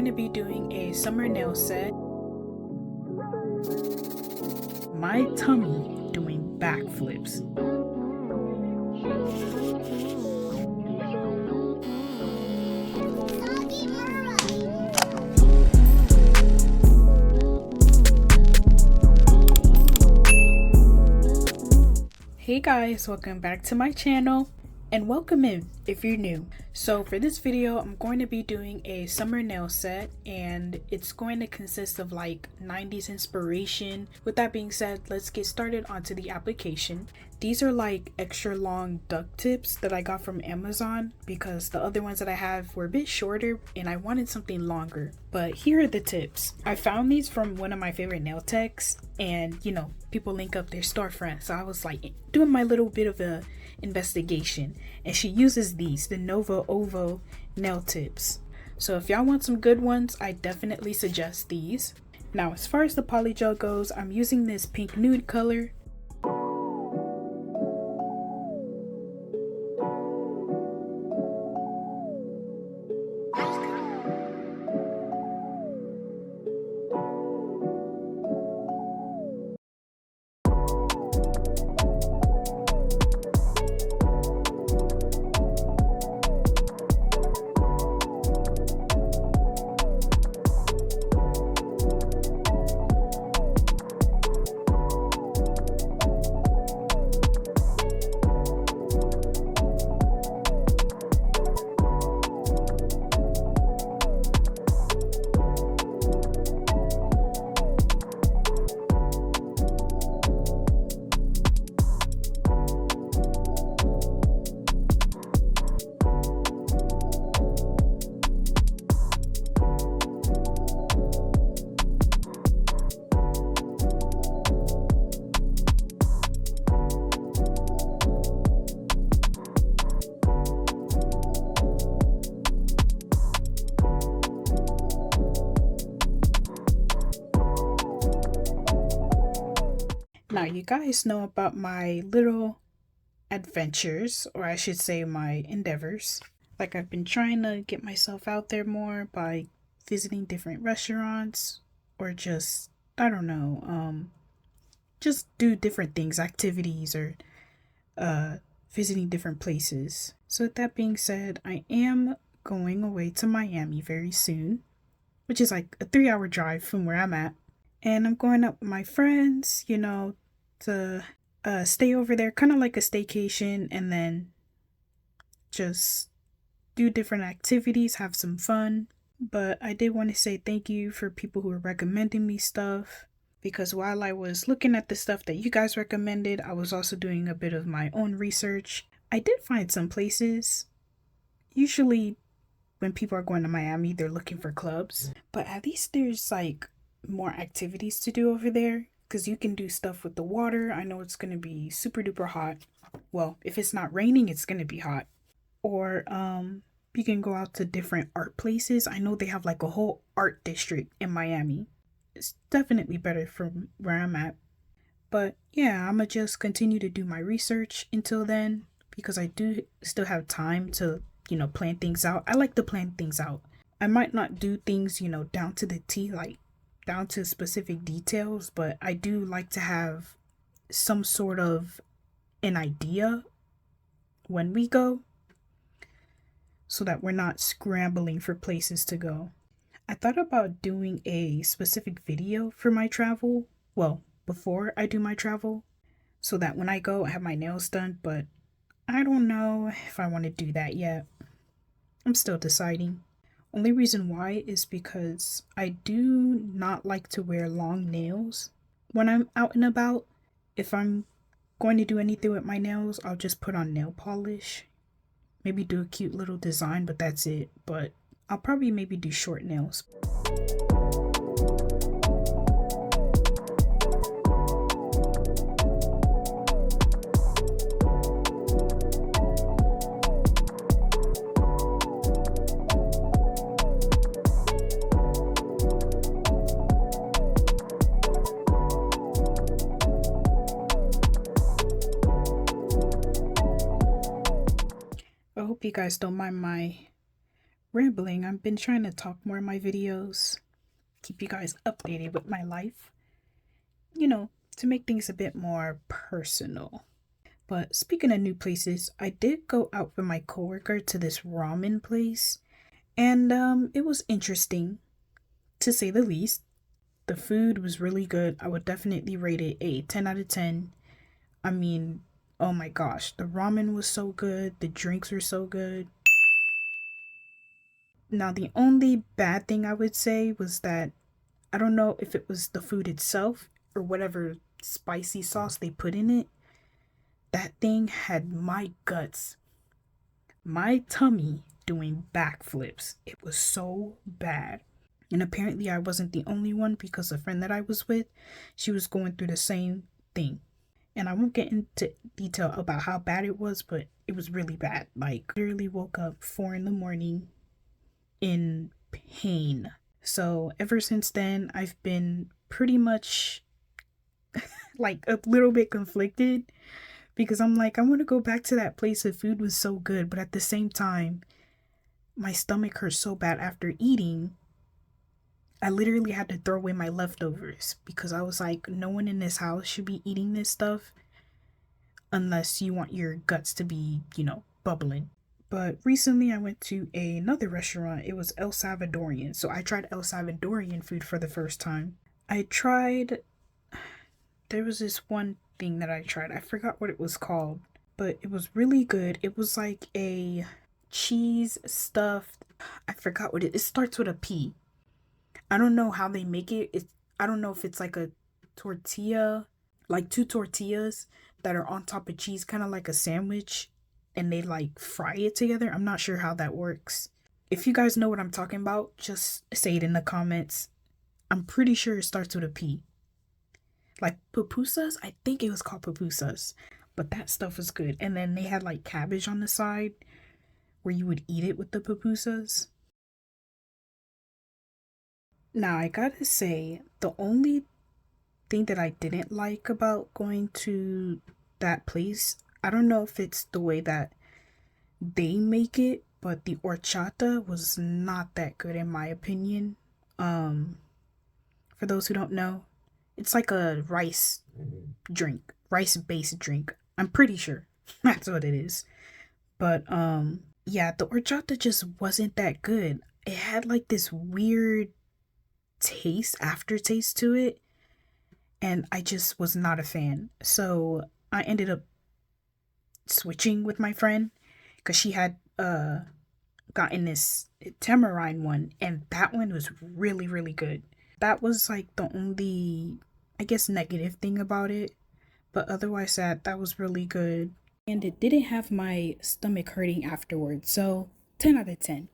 going to be doing a summer nail set. My tummy doing backflips. Hey guys, welcome back to my channel and welcome in if you're new. So for this video I'm going to be doing a summer nail set and it's going to consist of like 90s inspiration. With that being said, let's get started onto the application. These are like extra long duck tips that I got from Amazon because the other ones that I have were a bit shorter and I wanted something longer. But here are the tips. I found these from one of my favorite nail techs and you know, people link up their storefront. So I was like doing my little bit of a investigation and she uses these, the 𝓬𝓲𝓷𝓭 nail tips. So if y'all want some good ones, I definitely suggest these. Now as far as the polygel goes, I'm using this pink nude color. Now you guys know about my little adventures, or I should say my endeavors. Like I've been trying to get myself out there more by visiting different restaurants or just, I don't know, just do different things, activities, or visiting different places. So with that being said, I am going away to Miami very soon, which is like a 3-hour drive from where I'm at. And I'm going up with my friends, you know, to stay over there, kind of like a staycation, and then just do different activities, have some fun. But I did want to say thank you for people who are recommending me stuff, because while I was looking at the stuff that you guys recommended, I was also doing a bit of my own research. I did find some places. Usually when people are going to Miami, they're looking for clubs, but at least there's like more activities to do over there. Because you can do stuff with the water. I know it's going to be super duper hot. Well, if it's not raining, it's going to be hot. Or you can go out to different art places. I know they have like a whole art district in Miami. It's definitely better from where I'm at. But yeah, I'm going to just continue to do my research until then. Because I do still have time to, you know, plan things out. I like to plan things out. I might not do things, you know, down to the T, like down to specific details, but I do like to have some sort of an idea when we go so that we're not scrambling for places to go. I thought about doing a specific video for my travel, well, before I do my travel, so that when I go I have my nails done, but I don't know if I want to do that yet. I'm still deciding. Only reason why is because I do not like to wear long nails when I'm out and about. If I'm going to do anything with my nails, I'll just put on nail polish. Maybe do a cute little design, but that's it. But I'll probably maybe do short nails. I hope you guys don't mind my rambling. I've been trying to talk more in my videos, keep you guys updated with my life, you know, to make things a bit more personal. But speaking of new places, I did go out with my coworker to this ramen place, and it was interesting to say the least. The food was really good. I would definitely rate it a 10 out of 10. I mean, oh my gosh, the ramen was so good, the drinks were so good. Now, the only bad thing I would say was that I don't know if it was the food itself or whatever spicy sauce they put in it. That thing had my guts, my tummy doing backflips. It was so bad. And apparently I wasn't the only one, because a friend that I was with, she was going through the same thing. And I won't get into detail about how bad it was, but it was really bad. Like, literally woke up 4 in the morning in pain. So ever since then, I've been pretty much like a little bit conflicted, because I'm like, I want to go back to that place. The food was so good, but at the same time, my stomach hurt so bad after eating. I literally had to throw away my leftovers, because I was like, no one in this house should be eating this stuff unless you want your guts to be, bubbling. But recently I went to another restaurant. It was 𝓕𝓲𝓷𝓭. So I tried 𝓕𝓲𝓷𝓭 food for the first time. There was this one thing that I tried. I forgot what it was called, but it was really good. It was like a cheese stuffed, I forgot what it starts with a P. I don't know how they make it. I don't know if it's like a tortilla, like 2 tortillas that are on top of cheese, kind of like a sandwich, and they like fry it together. I'm not sure how that works. If you guys know what I'm talking about, just say it in the comments. I'm pretty sure it starts with a P. Like pupusas? I think it was called pupusas. But that stuff was good. And then they had like cabbage on the side where you would eat it with the pupusas. Now, I gotta say, the only thing that I didn't like about going to that place, I don't know if it's the way that they make it, but the horchata was not that good in my opinion. For those who don't know, it's like a rice drink, rice-based drink. I'm pretty sure that's what it is. But yeah, the horchata just wasn't that good. It had like this weird aftertaste to it, and I just was not a fan. So I ended up switching with my friend, because she had gotten this tamarind one, and that one was really, really good. That was like the only, I guess, negative thing about it, but otherwise that was really good, and it didn't have my stomach hurting afterwards. So 10 out of 10.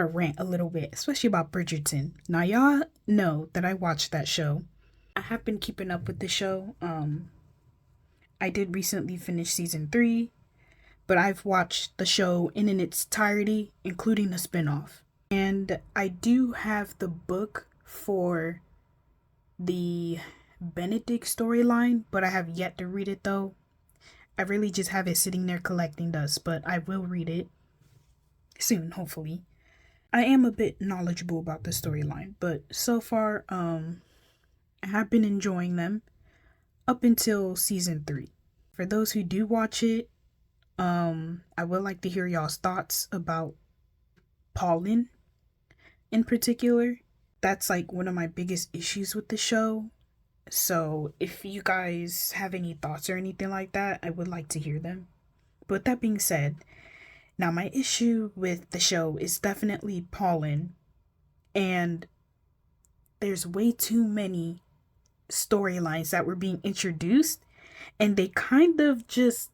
gotta rant a little bit, especially about Bridgerton. Now, y'all know that I watched that show. I have been keeping up with the show. I did recently finish season 3, but I've watched the show in its entirety, including the spinoff. And I do have the book for the Benedict storyline, but I have yet to read it though. I really just have it sitting there collecting dust, but I will read it soon, hopefully. I am a bit knowledgeable about the storyline, but so far, I have been enjoying them up until season 3. For those who do watch it, I would like to hear y'all's thoughts about Pollen in particular. That's like one of my biggest issues with the show. So if you guys have any thoughts or anything like that, I would like to hear them. But with that being said, now my issue with the show is definitely Pollen. And there's way too many storylines that were being introduced, and they kind of just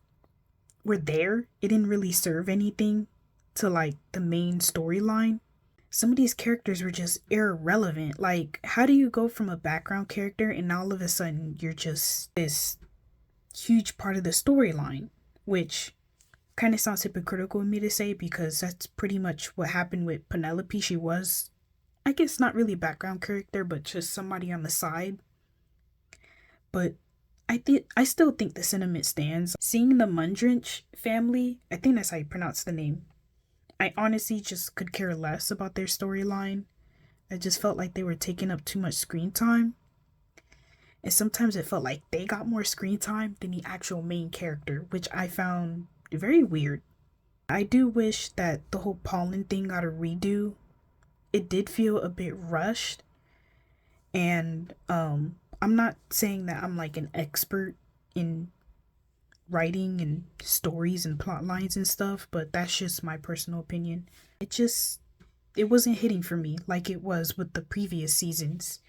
were there. It didn't really serve anything to like the main storyline. Some of these characters were just irrelevant. Like, how do you go from a background character and all of a sudden you're just this huge part of the storyline? Which kind of sounds hypocritical of me to say, because that's pretty much what happened with Penelope. She was, I guess, not really a background character, but just somebody on the side. But I still think the sentiment stands. Seeing the Mundrich family, I think that's how you pronounce the name, I honestly just could care less about their storyline. I just felt like they were taking up too much screen time. And sometimes it felt like they got more screen time than the actual main character, which I found very weird. I do wish that the whole Pollen thing got a redo. It did feel a bit rushed. And I'm not saying that I'm like an expert in writing and stories and plot lines and stuff, but that's just my personal opinion. It wasn't hitting for me like it was with the previous seasons.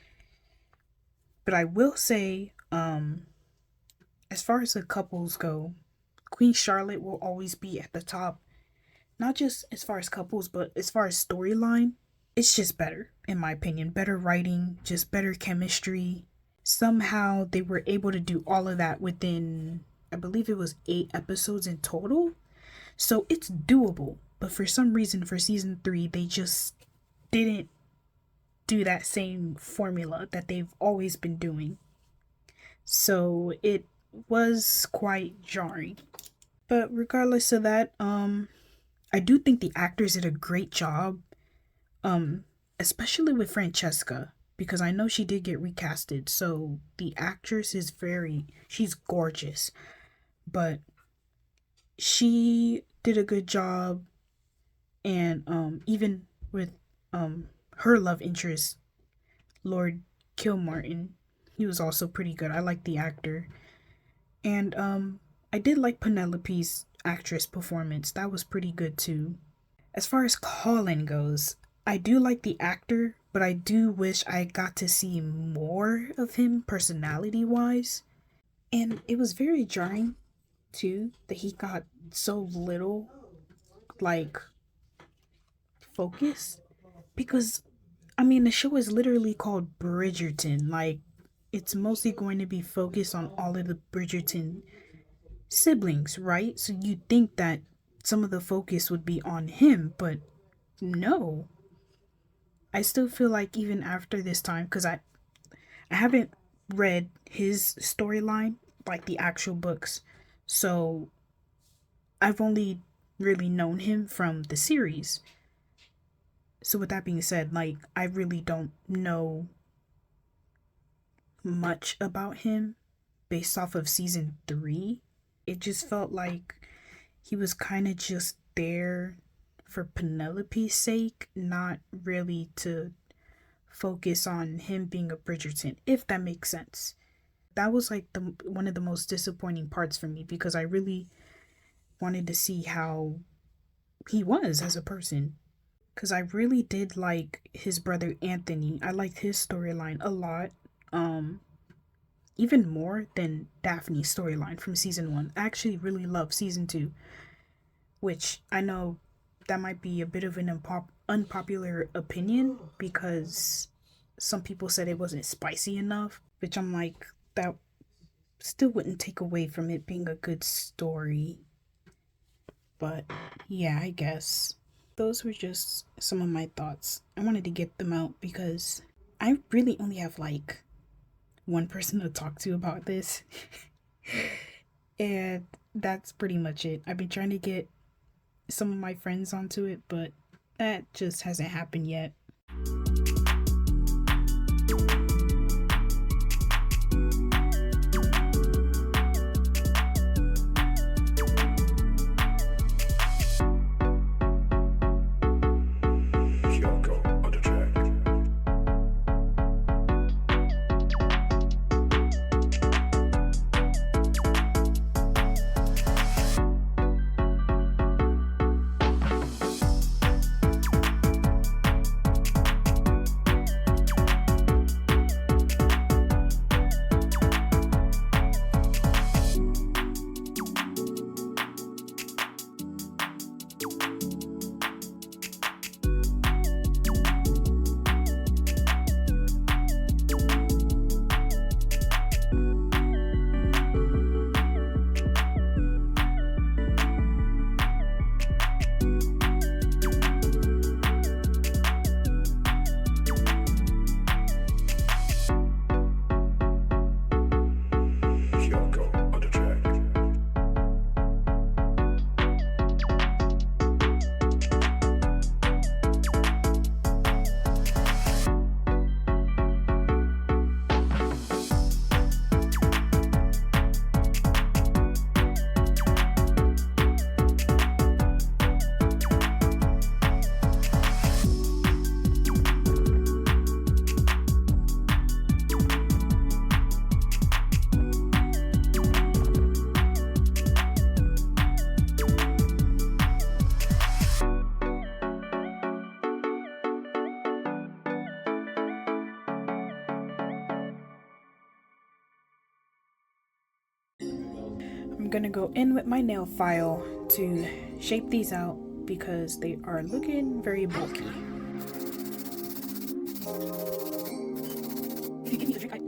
But I will say, as far as the couples go, Queen Charlotte will always be at the top. Not just as far as couples, but as far as storyline, it's just better, in my opinion. Better writing, just better chemistry. Somehow they were able to do all of that within, I believe it was 8 episodes in total. So it's doable. But for some reason, for season 3, they just didn't do that same formula that they've always been doing. So it was quite jarring. But regardless of that, I do think the actors did a great job. Especially with Francesca, because I know she did get recasted. So the actress is she's gorgeous. But she did a good job. And even with her love interest, Lord Kilmartin, he was also pretty good. I like the actor. And I did like Penelope's actress performance. That was pretty good too. As far as Colin goes, I do like the actor, but I do wish I got to see more of him personality wise. And it was very jarring too that he got so little like focus, because I mean the show is literally called Bridgerton. Like, it's mostly going to be focused on all of the Bridgerton siblings, right? So you'd think that some of the focus would be on him, but no. I still feel like even after this time, because I haven't read his storyline, like the actual books, so I've only really known him from the series. So with that being said, like, I really don't know much about him based off of season 3. It just felt like he was kind of just there for Penelope's sake, not really to focus on him being a Bridgerton, if that makes sense. That was like one of the most disappointing parts for me, because I really wanted to see how he was as a person. Because I really did like his brother Anthony. I liked his storyline a lot. Even more than Daphne's storyline from season 1. I actually really love season 2, which I know that might be a bit of an unpopular opinion because some people said it wasn't spicy enough, which I'm like, that still wouldn't take away from it being a good story. But yeah, I guess those were just some of my thoughts. I wanted to get them out because I really only have like one person to talk to about this. And that's pretty much it. I've been trying to get some of my friends onto it, but that just hasn't happened yet. I'm gonna go in with my nail file to shape these out because they are looking very bulky. If you give me the drink,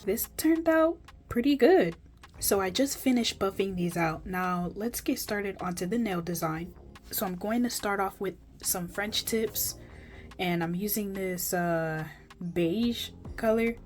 this turned out pretty good. So I just finished buffing these out. Now let's get started onto the nail design. So I'm going to start off with some French tips, and I'm using this beige color.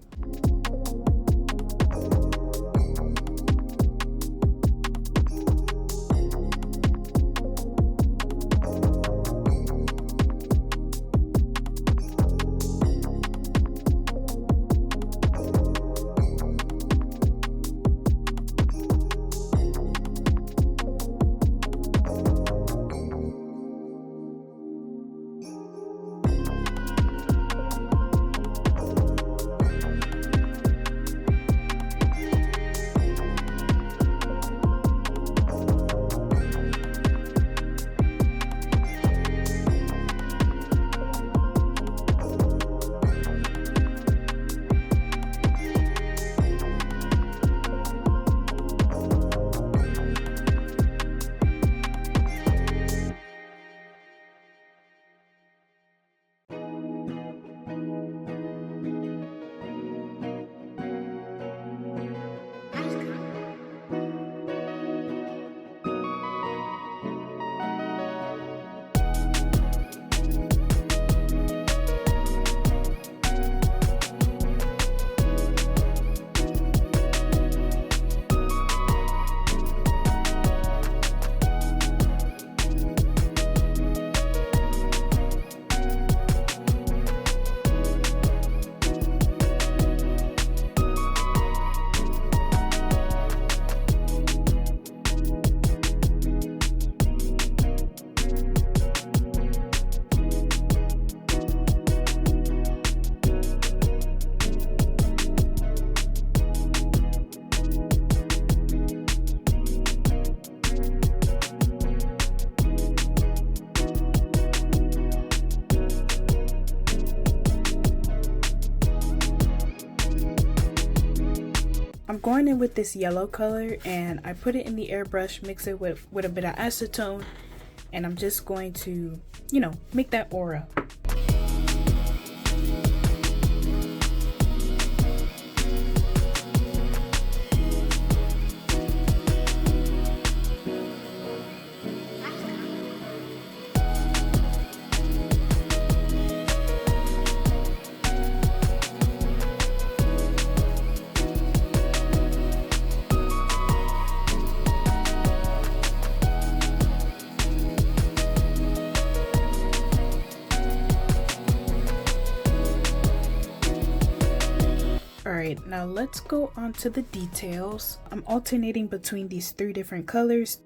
I'm going in with this yellow color and I put it in the airbrush, mix it with a bit of acetone, and I'm just going to, you know, make that aura. Alright, now let's go on to the details. I'm alternating between these 3 different colors.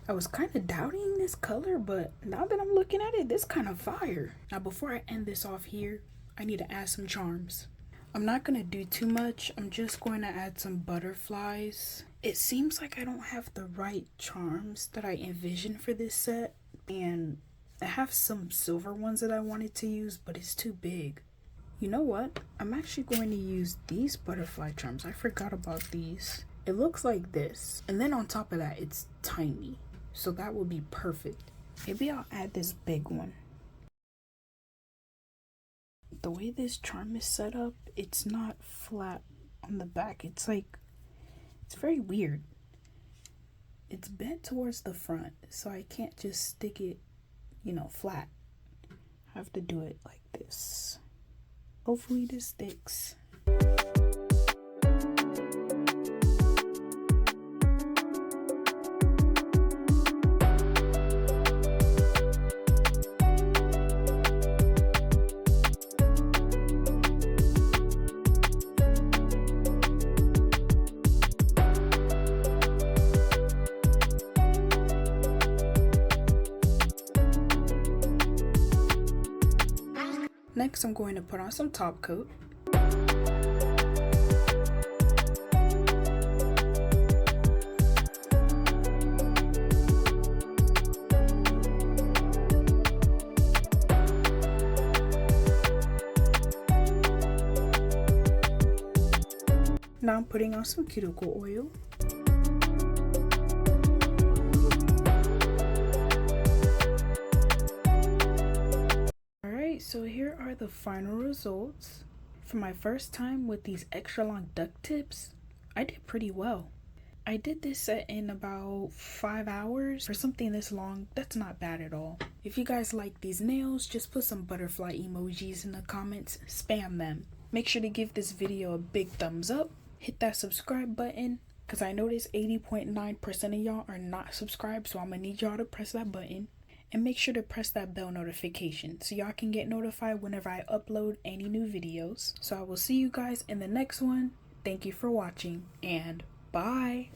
I was kind of doubting this color, but now that I'm looking at it, this kind of fire. Now before I end this off here, I need to add some charms. I'm not going to do too much. I'm just going to add some butterflies. It seems like I don't have the right charms that I envisioned for this set. And I have some silver ones that I wanted to use, but it's too big. You know what? I'm actually going to use these butterfly charms. I forgot about these. It looks like this. And then on top of that, it's tiny. So that will be perfect. Maybe I'll add this big one. The way this charm is set up, it's not flat on the back. It's like, it's very weird. It's bent towards the front, so I can't just stick it, you know, flat. I have to do it like this. Hopefully this sticks. Next, I'm going to put on some top coat. Now I'm putting on some cuticle oil. So here are the final results. For my first time with these extra long duck tips, I did pretty well. I did this set in about 5 hours. For something this long, that's not bad at all. If you guys like these nails, just put some butterfly emojis in the comments, spam them. Make sure to give this video a big thumbs up, hit that subscribe button, because I noticed 80.9% of y'all are not subscribed, so I'm gonna need y'all to press that button. And make sure to press that bell notification so y'all can get notified whenever I upload any new videos. So I will see you guys in the next one. Thank you for watching, and bye.